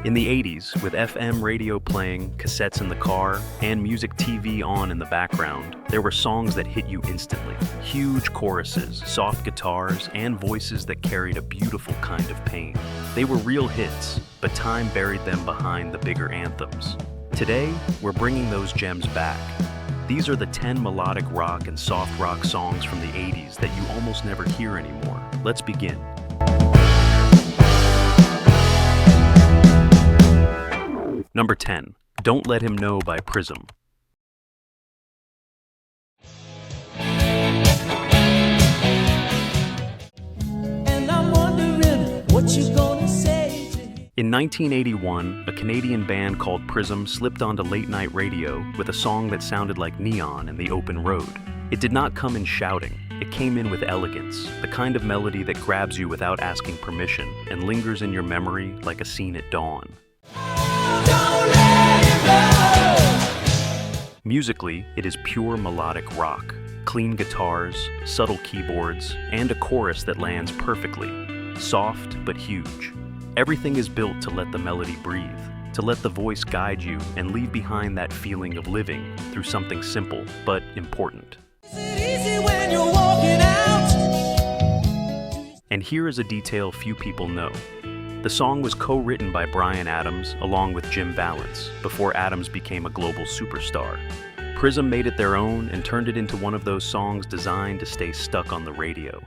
In the 80s, with FM radio playing, cassettes in the car, and music TV on in the background, there were songs that hit you instantly. Huge choruses, soft guitars, and voices that carried a beautiful kind of pain. They were real hits, but time buried them behind the bigger anthems. Today, we're bringing those gems back. These are the 10 melodic rock and soft rock songs from the 80s that you almost never hear anymore. Let's begin. Number 10, Don't Let Him Know by Prism. And I'm wondering what you gonna say to him. In 1981, a Canadian band called Prism slipped onto late-night radio with a song that sounded like neon in the open road. It did not come in shouting. It came in with elegance, the kind of melody that grabs you without asking permission and lingers in your memory like a scene at dawn. Musically, it is pure melodic rock. Clean guitars, subtle keyboards, and a chorus that lands perfectly. Soft but huge. Everything is built to let the melody breathe, to let the voice guide you and leave behind that feeling of living through something simple but important. And here is a detail few people know. The song was co-written by Bryan Adams along with Jim Vallance before Adams became a global superstar. Prism made it their own and turned it into one of those songs designed to stay stuck on the radio.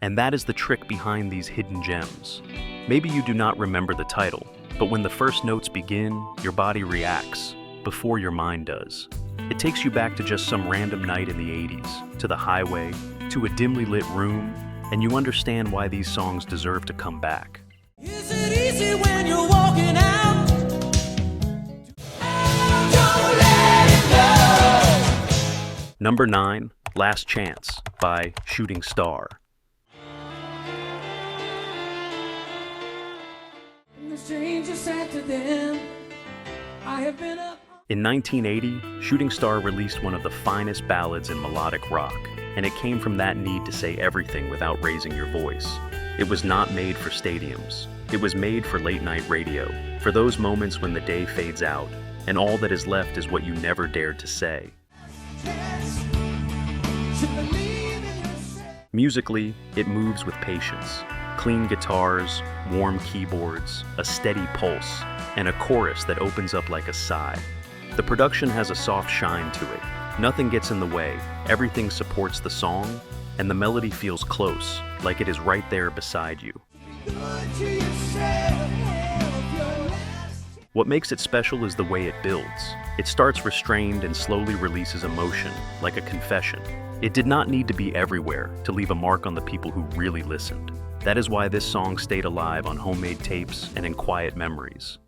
And that is the trick behind these hidden gems. Maybe you do not remember the title, but when the first notes begin, your body reacts before your mind does. It takes you back to just some random night in the 80s, to the highway, to a dimly lit room, and you understand why these songs deserve to come back. Is it easy when you're walking out? Don't let it go. Number 9, Last Chance by Shooting Star. And the stranger said to them, I have been up. In 1980, Shooting Star released one of the finest ballads in melodic rock, and it came from that need to say everything without raising your voice. It was not made for stadiums. It was made for late-night radio, for those moments when the day fades out, and all that is left is what you never dared to say. Musically, it moves with patience. Clean guitars, warm keyboards, a steady pulse, and a chorus that opens up like a sigh. The production has a soft shine to it. Nothing gets in the way, everything supports the song, and the melody feels close, like it is right there beside you. What makes it special is the way it builds. It starts restrained and slowly releases emotion, like a confession. It did not need to be everywhere to leave a mark on the people who really listened. That is why this song stayed alive on homemade tapes and in quiet memories.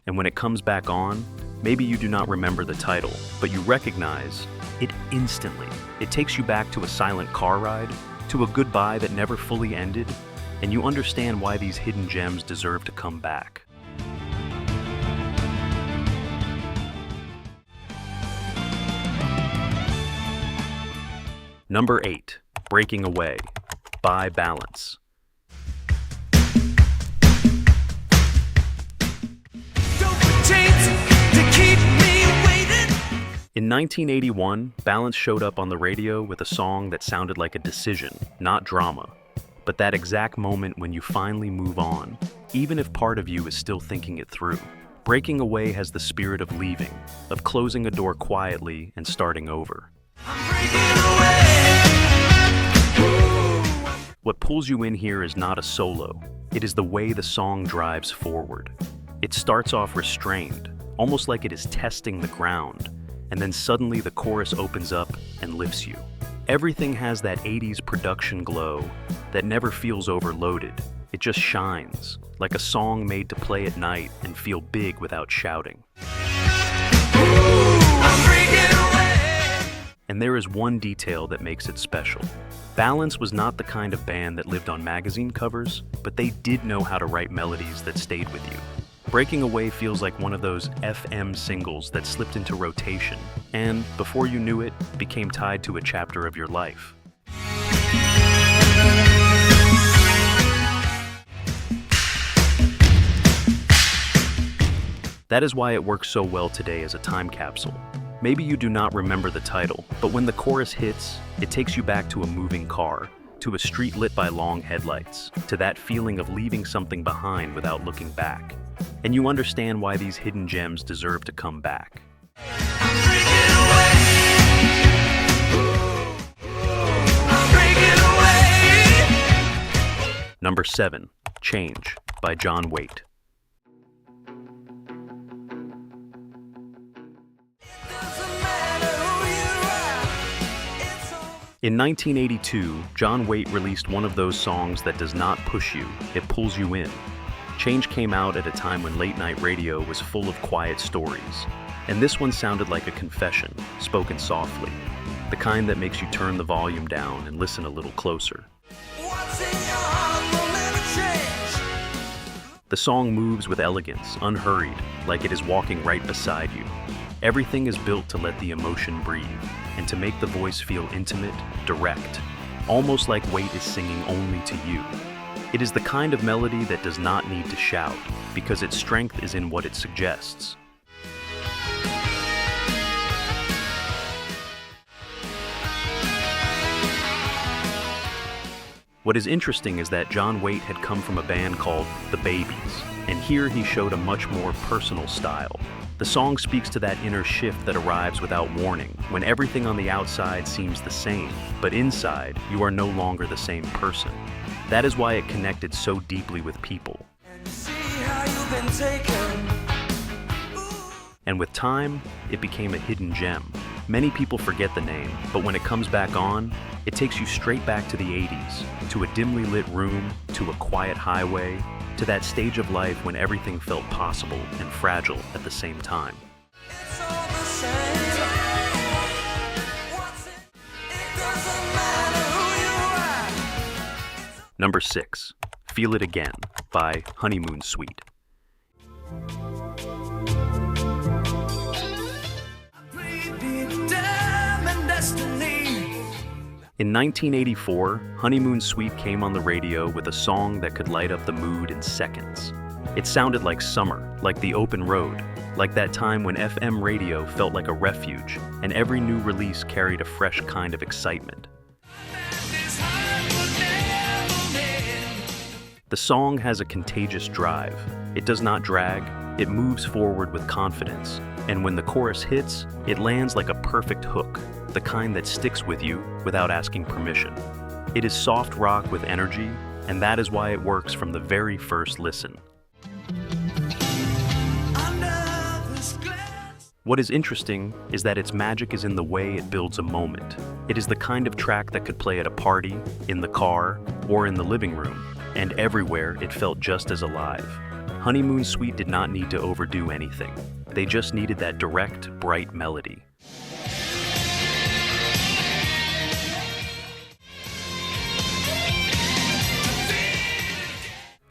And when it comes back on, maybe you do not remember the title, but you recognize it instantly. It takes you back to a silent car ride, to a goodbye that never fully ended, and you understand why these hidden gems deserve to come back. Number 8, Breaking Away by Balance. In 1981, Balance showed up on the radio with a song that sounded like a decision, not drama. But that exact moment when you finally move on, even if part of you is still thinking it through. Breaking Away has the spirit of leaving, of closing a door quietly and starting over. I'm breaking away. What pulls you in here is not a solo. It is the way the song drives forward. It starts off restrained, almost like it is testing the ground, and then suddenly the chorus opens up and lifts you. Everything has that 80s production glow that never feels overloaded. It just shines, like a song made to play at night and feel big without shouting. I'm breaking away. And there is one detail that makes it special. Balance was not the kind of band that lived on magazine covers, but they did know how to write melodies that stayed with you. Breaking Away feels like one of those FM singles that slipped into rotation, and before you knew it, became tied to a chapter of your life. That is why it works so well today as a time capsule. Maybe you do not remember the title, but when the chorus hits, it takes you back to a moving car, to a street lit by long headlights, to that feeling of leaving something behind without looking back. And you understand why these hidden gems deserve to come back. Number 7, Change by Waite. In 1982, Waite released one of those songs that does not push you, it pulls you in. Change came out at a time when late-night radio was full of quiet stories, and this one sounded like a confession, spoken softly, the kind that makes you turn the volume down and listen a little closer. The song moves with elegance, unhurried, like it is walking right beside you. Everything is built to let the emotion breathe, and to make the voice feel intimate, direct, almost like Waite is singing only to you. It is the kind of melody that does not need to shout, because its strength is in what it suggests. What is interesting is that Waite had come from a band called The Babies, and here he showed a much more personal style. The song speaks to that inner shift that arrives without warning, when everything on the outside seems the same, but inside, you are no longer the same person. That is why it connected so deeply with people. And with time, it became a hidden gem. Many people forget the name, but when it comes back on, it takes you straight back to the 80s, to a dimly lit room, to a quiet highway, to that stage of life when everything felt possible and fragile at the same time. Number 6, Feel It Again by Honeymoon Suite. In 1984, Honeymoon Suite came on the radio with a song that could light up the mood in seconds. It sounded like summer, like the open road, like that time when FM radio felt like a refuge, and every new release carried a fresh kind of excitement. The song has a contagious drive. It does not drag, it moves forward with confidence, and when the chorus hits, it lands like a perfect hook, the kind that sticks with you without asking permission. It is soft rock with energy, and that is why it works from the very first listen. What is interesting is that its magic is in the way it builds a moment. It is the kind of track that could play at a party, in the car, or in the living room, and everywhere it felt just as alive. Honeymoon Suite did not need to overdo anything. They just needed that direct, bright melody.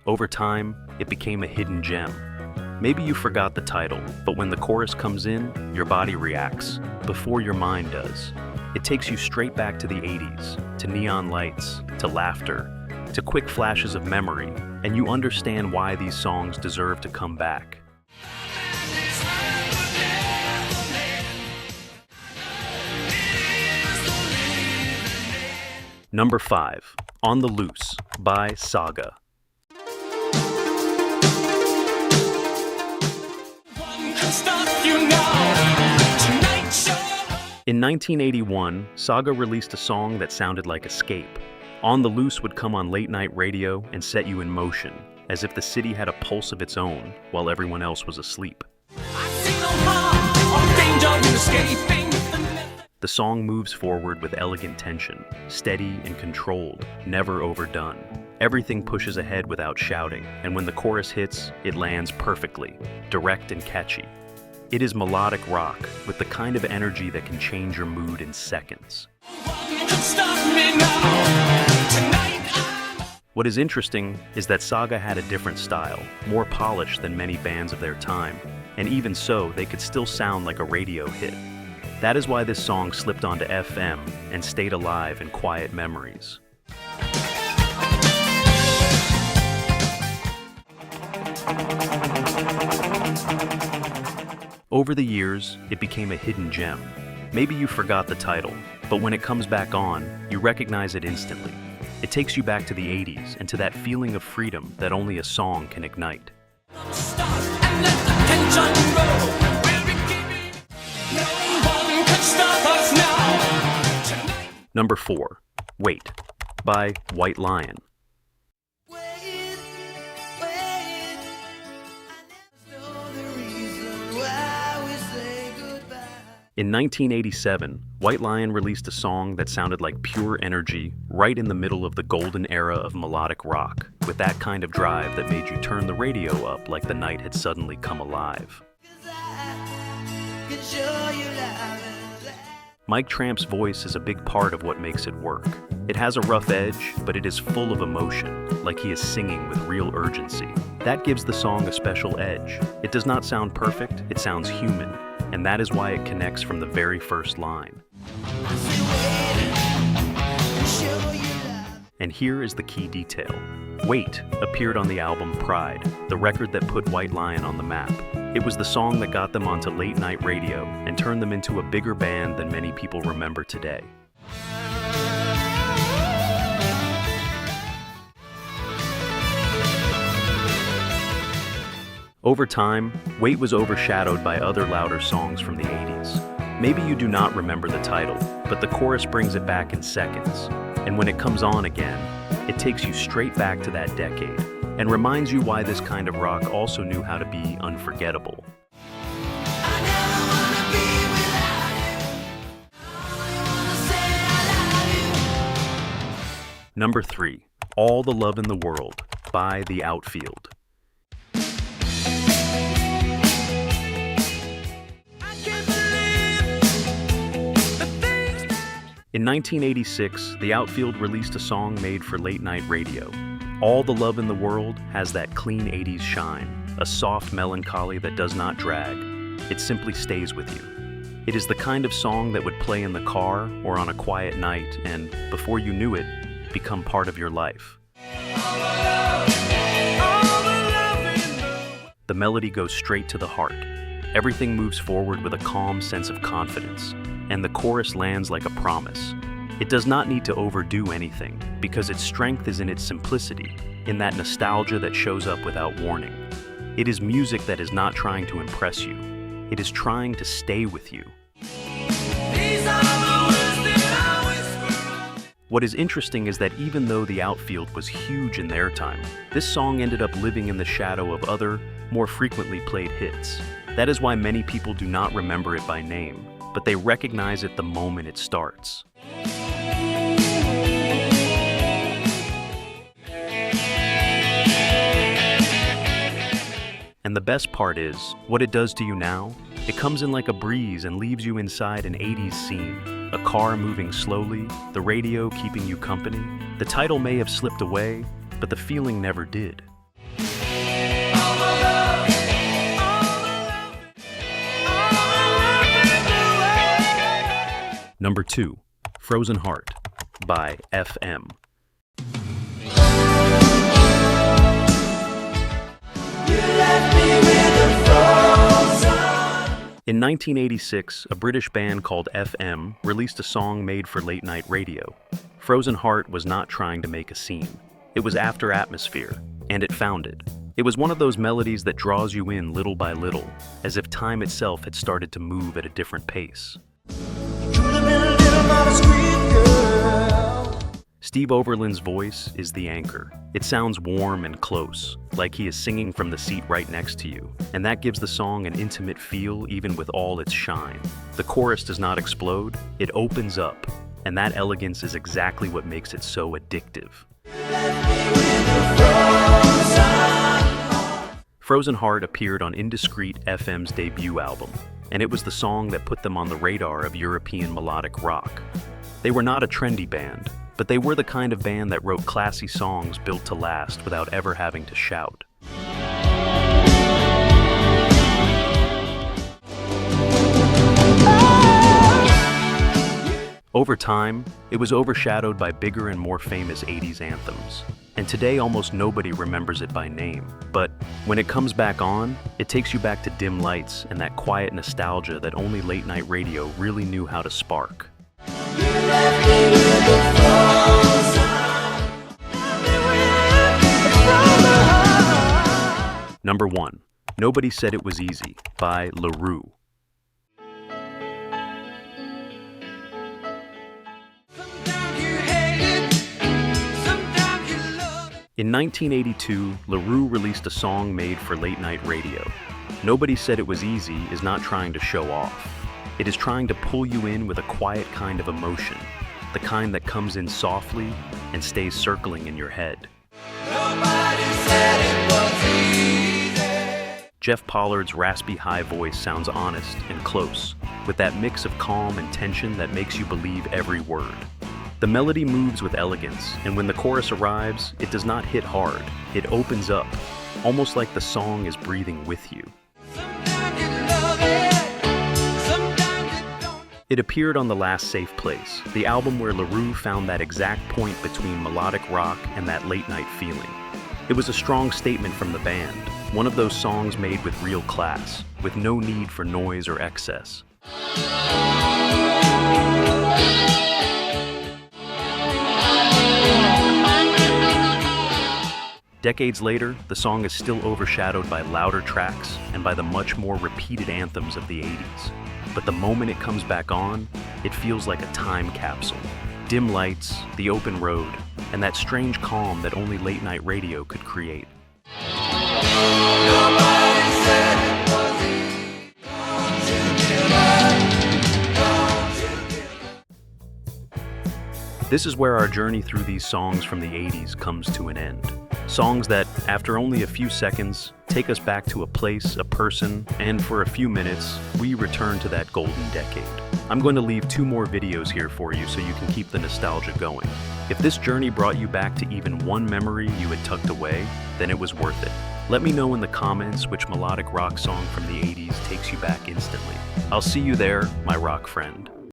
Over time, it became a hidden gem. Maybe you forgot the title, but when the chorus comes in, your body reacts, before your mind does. It takes you straight back to the 80s, to neon lights, to laughter, to quick flashes of memory, and you understand why these songs deserve to come back. Number 5, On the Loose by Saga. In 1981, Saga released a song that sounded like Escape. On the Loose would come on late-night radio and set you in motion, as if the city had a pulse of its own while everyone else was asleep. The song moves forward with elegant tension, steady and controlled, never overdone. Everything pushes ahead without shouting, and when the chorus hits, it lands perfectly, direct and catchy. It is melodic rock with the kind of energy that can change your mood in seconds. What is interesting is that Saga had a different style, more polished than many bands of their time, and even so, they could still sound like a radio hit. That is why this song slipped onto FM and stayed alive in quiet memories. Over the years, it became a hidden gem. Maybe you forgot the title, but when it comes back on, you recognize it instantly. It takes you back to the 80s and to that feeling of freedom that only a song can ignite. Number 4, Waite by White Lion. In 1987, White Lion released a song that sounded like pure energy right in the middle of the golden era of melodic rock, with that kind of drive that made you turn the radio up like the night had suddenly come alive. Mike Tramp's voice is a big part of what makes it work. It has a rough edge, but it is full of emotion, like he is singing with real urgency. That gives the song a special edge. It does not sound perfect, it sounds human. And that is why it connects from the very first line. And here is the key detail. Waite appeared on the album Pride, the record that put White Lion on the map. It was the song that got them onto late night radio and turned them into a bigger band than many people remember today. Over time, Waite was overshadowed by other louder songs from the 80s. Maybe you do not remember the title, but the chorus brings it back in seconds. And when it comes on again, it takes you straight back to that decade and reminds you why this kind of rock also knew how to be unforgettable. Number 3, All the Love in the World by the Outfield. In 1986, the Outfield released a song made for late-night radio. All the Love in the World has that clean 80s shine, a soft melancholy that does not drag. It simply stays with you. It is the kind of song that would play in the car or on a quiet night and, before you knew it, become part of your life. The melody goes straight to the heart. Everything moves forward with a calm sense of confidence, and the chorus lands like a promise. It does not need to overdo anything, because its strength is in its simplicity, in that nostalgia that shows up without warning. It is music that is not trying to impress you. It is trying to stay with you. What is interesting is that even though the Outfield was huge in their time, this song ended up living in the shadow of other, more frequently played hits. That is why many people do not remember it by name, but they recognize it the moment it starts. And the best part is, what it does to you now, it comes in like a breeze and leaves you inside an 80s scene. A car moving slowly, the radio keeping you company. The title may have slipped away, but the feeling never did. Number 2, Frozen Heart by FM. In 1986, a British band called FM released a song made for late-night radio. Frozen Heart was not trying to make a scene. It was after atmosphere, and it found it. It was one of those melodies that draws you in little by little, as if time itself had started to move at a different pace. Steve Overland's voice is the anchor. It sounds warm and close, like he is singing from the seat right next to you, and that gives the song an intimate feel even with all its shine. The chorus does not explode, it opens up, and that elegance is exactly what makes it so addictive. Frozen Heart appeared on Indiscreet FM's debut album, and it was the song that put them on the radar of European melodic rock. They were not a trendy band, but they were the kind of band that wrote classy songs built to last without ever having to shout. Over time, it was overshadowed by bigger and more famous 80s anthems. And today almost nobody remembers it by name. But when it comes back on, it takes you back to dim lights and that quiet nostalgia that only late night radio really knew how to spark. Number 1. Nobody Said It Was Easy by Roux. In 1982, Roux released a song made for late-night radio. Nobody Said It Was Easy is not trying to show off. It is trying to pull you in with a quiet kind of emotion, the kind that comes in softly and stays circling in your head. Nobody said it was easy. Jeff Pollard's raspy high voice sounds honest and close, with that mix of calm and tension that makes you believe every word. The melody moves with elegance, and when the chorus arrives, it does not hit hard. It opens up, almost like the song is breathing with you. It appeared on The Last Safe Place, the album where Roux found that exact point between melodic rock and that late-night feeling. It was a strong statement from the band, one of those songs made with real class, with no need for noise or excess. Decades later, the song is still overshadowed by louder tracks and by the much more repeated anthems of the 80s. But the moment it comes back on, it feels like a time capsule. Dim lights, the open road, and that strange calm that only late-night radio could create. This is where our journey through these songs from the 80s comes to an end. Songs that, after only a few seconds, take us back to a place, a person, and for a few minutes, we return to that golden decade. I'm going to leave 2 more videos here for you so you can keep the nostalgia going. If this journey brought you back to even one memory you had tucked away, then it was worth it. Let me know in the comments which melodic rock song from the 80s takes you back instantly. I'll see you there, my rock friend.